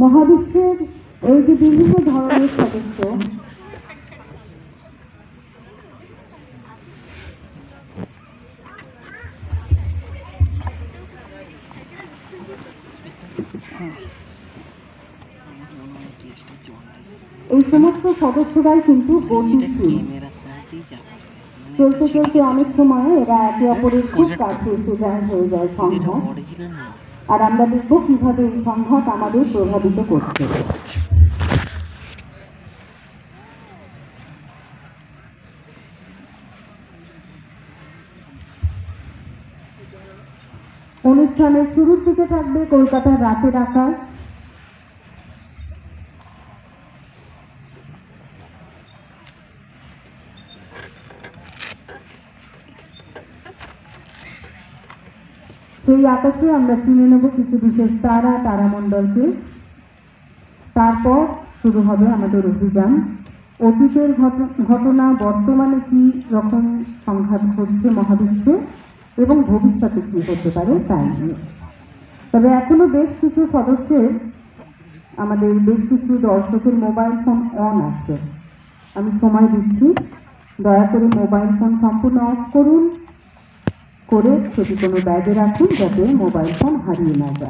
মহাবিশ্বের এই যে বিভিন্ন ধরনের সদস্য এই সমস্ত সদস্যরাই কিন্তু গতিশীল। চলতে চলতে অনেক সময় এরা একে অপরের খুব কাছে এসে যায়, হয়ে যায় সংঘাত। আর আমরা দেখব কিভাবে এই সংঘাত আমাদের প্রভাবিত করছে। অনুষ্ঠানের শুরুর দিকে থাকবে কলকাতার রাতের আকাশ, সেই আকাশে আমরা শুনে নেব কিছু বিশেষ তারা, তারামণ্ডলকে। তারপর শুরু হবে আমাদের অভিযান, অতীতের ঘটনা, বর্তমানে কি রকম সংঘাত ঘটছে মহাবিশ্বে এবং ভবিষ্যতে কি হতে পারে তাই নিয়ে। তবে এখনো বেশ কিছু সদস্যের, আমাদের বেশ কিছু দর্শকের মোবাইল ফোন অন আছে। আমি সময় দিচ্ছি, দয়া করে মোবাইল ফোন সম্পূর্ণ অফ করুন, করে সেটি কোনো ব্যাগে রাখুন যাতে মোবাইল ফোন হারিয়ে না যায়।